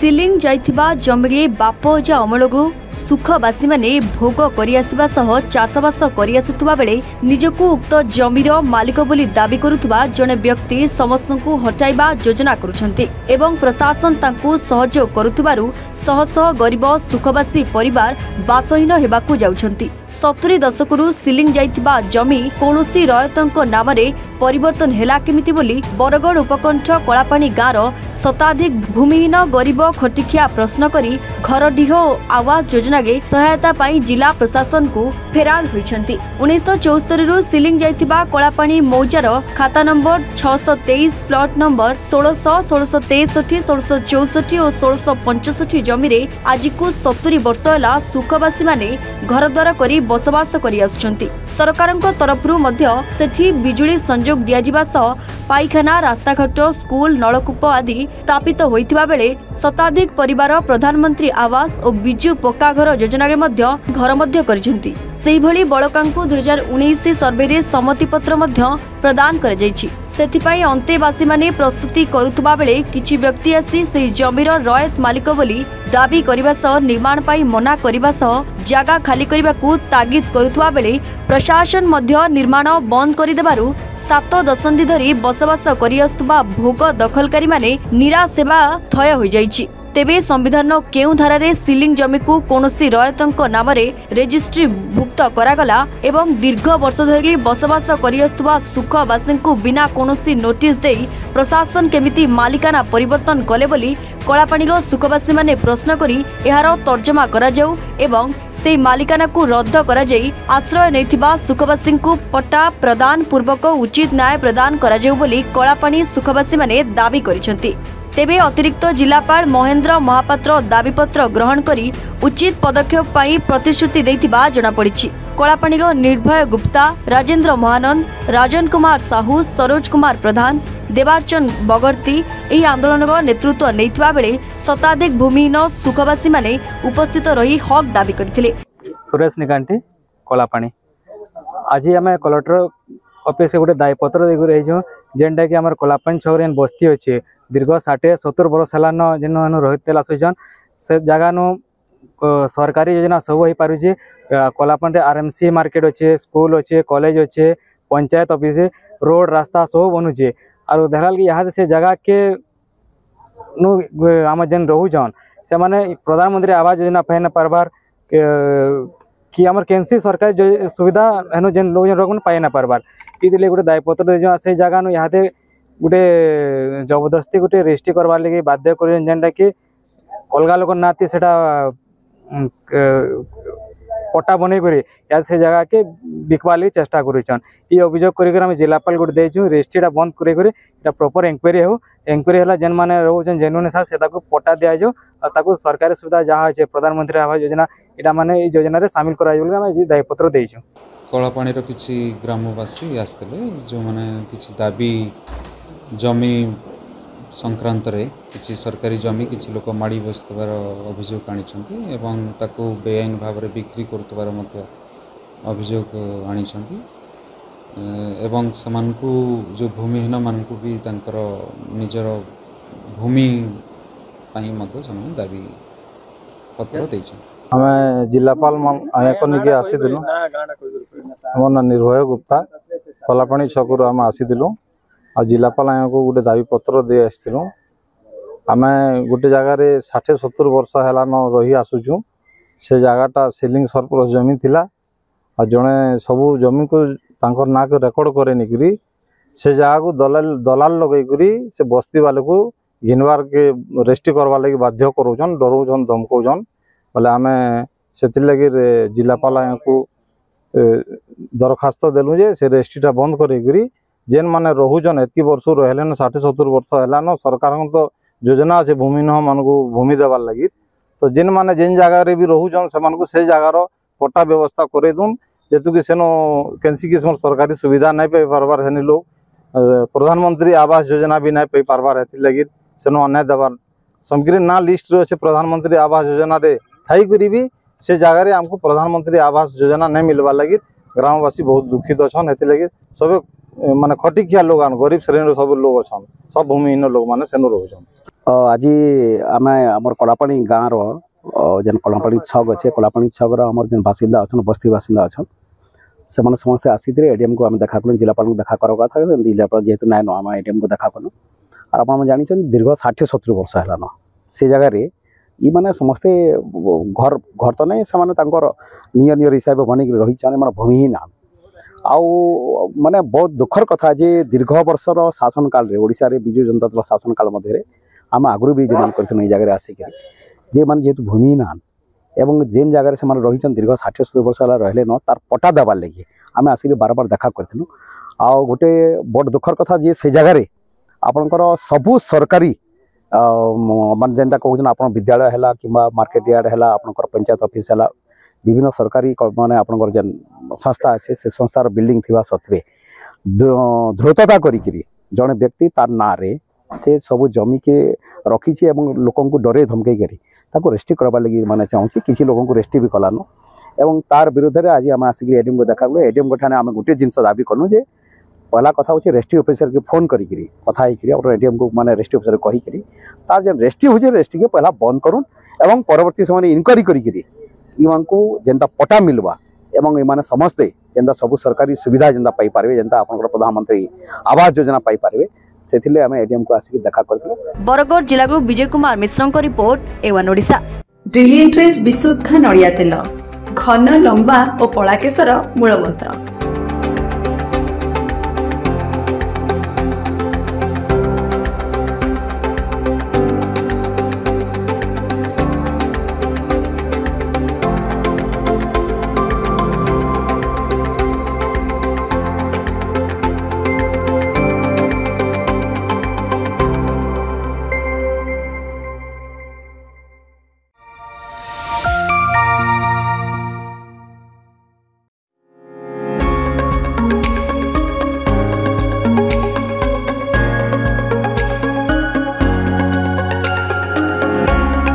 Ceiling जाइथिबा जमिरे बाप अजा अमलरू सुखवासी माने भोग करियासिबा सह चाषबास करियासुथुबा बेले निजकू उक्त जमीर मालिक बोली दाबी करुथुबा जने व्यक्ति समस्तଙ୍କୁ हटाइबा योजना करुछन्ते एवं प्रशासन तांकू सहयोग करुथुबारु शह शह गरीब सुखवासी परिवार बासहीन हेबाकू जाउछन्ति। 70 दशकरू सिलिंग जाइथिबा जमी कोनोसी रयतंक नामरे परिवर्तन हेला केमिति बोली बरगड़ उपकंठ कलापानी गाँव शताधिक भूमिहीन गरीब खटिखिया प्रश्न करी घरडीह आवास योजना के सहायता पाई जिला प्रशासन को फेराल होइछन्ति। 1974 रु सिलिंग जाइथिबा कलापानी मौजार खाता नंबर 623 प्लॉट नंबर 1600 1663 1664 और 1665 जमी रे आज को 70 वर्ष होला सुखवासी माने घर द्वार करी बसवास करि आछुछन्ति। सरकारक तरफरु मध्य सेठी बिजुली संयोग दियाजिबा सह पाइखाना रास्ताघाट स्कूल नलकूप आदि स्थापित होइथिबा बेले शताधिक परिवार प्रधानमंत्री आवास और बिजु पक्का घर योजना रे मध्य घर मध्य करिसेंति। सेहिभଳି बळकांकु 2019 सर्वे रे सम्मति पत्र मध्य प्रदान कर जायछि। सेथिपाई अंतेवासी माने प्रस्तुति करुथुबा बेले किछि व्यक्ति आसी सेही जमीर रयत मालिक बोली दाबी करिबा सह निर्माण पाई मना करिबा सह जागा खाली करिबाकू तागिद करुथुबा बेले प्रशासन मध्य निर्माण बंद करिदेबारु 7 दशंधि धरी बसवास करि आसुबा भोग दखलकारी माने निराश सेवा थय होई जायछि। तेबे संविधान केउ धारारे सिलिंग जमी को कोनोसी रयतंक नामरे रेजिस्ट्री भुक्त करागला एवं दीर्घ वर्ष धरी बसवास करि आसुबा सुखवासी को बिना कोनोसी नोटिस देई प्रशासन केमिति मालिकाना परिवर्तन कले बोली कलापानीर सुखवासी माने प्रश्न करी एहार तर्जमा करा जाऊ एवं से मालिकाना को रद्द करा जाई आश्रय नैथिबा सुखवासी को पट्टा प्रदान पूर्वक उचित न्याय प्रदान करा जाऊ बोली कलापानी सुखवासी माने दाबी करिसेंति। तेबे अतिरिक्त जिलापाल महेंद्र महापात्र दाबीपत्र ग्रहण करी उचित पदक्षेप पाई प्रतिश्रुति देथिबा जणा पड़िछि। कलापानीर निर्भय गुप्ता राजेंद्र महानंद राजन कुमार साहू सरोज कुमार प्रधान देवार्चन बगर्ती एही आंदोलन नेतृत्व नैथिबा बेले शताधिक भूमिहीन सुखवासी माने उपस्थित रही हक दाबी करथिले। सुरेश निकांटी कलापानी आज आम कलेक्टर ऑफिस गोटे दायीपत्र देकर जेनटा कि आम कलापानी छक बस्ती अच्छे दीर्घ 60-70 वर्ष है जेन रही आसुचन से जगह सरकारी योजना सब हो पारे कलापानी आरएमसी मार्केट अच्छे स्कूल अच्छे कॉलेज अच्छे पंचायत ऑफिस रोड रास्ता सब बनुचे और देखा कि यहाँ से जगह के आम जेन रोचन से मैंने प्रधानमंत्री आवास योजना पाई न पार्बार कि आम कैंसी सरकारी सुविधा हेन जेन लोग पाई न पार्बार ये गोटे दायीपत्र से जगह यहाँ गोटे जबरदस्ती गोटे रेजिस्ट्री करवार लगे बाध्य कर जेनटा कि अलग लोक नाती से पट्टा बनई कर से जगह के बिकवार लगे चेष्टा करुचन ये अभियोग कर जिलापाल गोटे देचु रेजिस्ट्रीटा बंद कर प्रॉपर इंक्वायरी हो इंक्वायरी है जेन मैंने रोचन जेनुने से पट्टा दि जाऊ और सरकारी सुविधा जहाँ अच्छे प्रधानमंत्री आवास योजना यहाँ माने योजना सामिल कर दायीपत्र देचु। कलापानी किसी ग्रामवासी आसते जो मैंने किसी दाबी जमी संक्रांत रे किसी सरकारी जमी किसी लोक माड़ी बसबार अभियोग आनी एवं ताकू बेआईन भाव में बिक्री करुवार अभियोग आनी एवं समानकु जो भूमिहीन मानकु भी तांकर निजर भूमि पाई मध्य से दाबी पत्र देछ। आम जिलापाल निके आसीलु मोर ना निर्भय गुप्ता कलापानी छकु आम आसीलु आ जिलापाल को गोटे दाबी पत्र दे आसलु आम गोटे जगार 60-70 वर्ष है रही आसुचु से जगहटा सिलिंग सरप्लस जमी थिला आ जड़े सबू जमी को तांकर ना को रेकर्ड करे निकरी से जगह को दलाल लगेकरी से बस्ती वाले को घिनवार के रेजिस्ट्री करवा लगी बाध्य करोचन डरोचन धमकौचन बोले आम से जिलापाल को दरखास्त देलु जे से रेजिस्ट्रीटा बंद करी जेन माने रोचन एति वर्ष रहे 60-70 वर्ष है सरकार तो योजना अच्छे भूमिहीन मान को भूमि देवार लगी तो जेन माने जेन जगह भी रोचन से जगार पट्टा व्यवस्था कर दून जेतु कि सेन कैंसी किस्म सरकारी सुविधा नहीं पाई पार्बार से लोग प्रधानमंत्री आवास योजना भी नहीं पाई पार्बार लगी सेन अन्याय देवार समग्र ना लिस्ट अच्छे प्रधानमंत्री आवास योजना थी भी से जगह आमको प्रधानमंत्री आवास योजना नहीं मिलवा लगी ग्रामवासी बहुत दुखित अच्छा लगे सब माने खटिकिया लोग गरीब श्रेणी सब लोग अच्छा सब भूमिहीन लोग मैंने सेन रोचन। आज आम आम कलापाणी गाँव जेन कलापाणी छक अच्छे कलापाणी छक आम जेन बासिंदा अच्छा बस्ती बासिंदा अच्छा से समस्ते आसी एडीएम को आम देखा कलु जिलापाल को देखा कर कथा जिलापाल जेहेतु नाइन आम एडीएम को देखा कलु और आप जानते दीर्घ 60-70 वर्ष है से जगार ये मैंने समस्ते घर घर तो नहीं से नियर हिसाब से बन रही मैंने भूमिहीन आउ माने बहुत दुखर कथा जे दीर्घ वर्षर शासन काल रे ओडिशा रे बिजु जनता दल शासन काल मध्य आम आगुरी भी जो कर जगह आसिक जे मैंने जेहेतु भूमिहीन एवं जेन जगह से रही दीर्घ 60-70 वर्ष रहिले न तार पटा देवार लगे आम आसिक बार बार देखा करूँ आ गोटे बड़ दुखर कथा जे से जगह आपणकर सबू सरकारी मान जेनटा कहूँ आप विद्यालय है कि मार्केट यार्ड है आपणकर पंचायत ऑफिस है विभिन्न सरकारी माने आपणकर जेन संस्था अच्छे से संस्थार बिल्डिंग थिबा सत्वे ध्रुतता करी जड़े व्यक्ति तार ना रे से सब जमी के रखी लोक डरे धमकई करी रेस्ट्री करवा लगी माने चाहूँगी किसी लोगों को रेस्ट्री भी कलान एवं तार विरुद्ध में आज आम आसिक एडीएम को देखा एडीएम को ठाने आम गोटे जिन दाबी कलु जे पहला कथा हूँ रेस्ट्री ऑफिसर के फोन करी कथा होकर एडीएम को माने रेस्ट्री ऑफिसर कहीकि तार जेन रेस्ट्री हो रेस्ट्री के पहला बंद करूँ एवं परवर्ती समय इनक्वारी करी इमानकू जेनता पटा मिलवा एवं इमाने समस्ते जेनता सब सरकारी सुविधा जेनता पाई पारे जेनता आपनकर प्रधानमंत्री आवास योजना पाई पारे सेथिले आमे एडीएम को आसिक देखा करथिलु। बरगढ़ जिला को विजय कुमार मिश्रଙ୍କ report A1 Odisha. Brilliant race विशुद्ध नड़िया तेल घन लंबा और पड़ा केसर मूल मंत्र।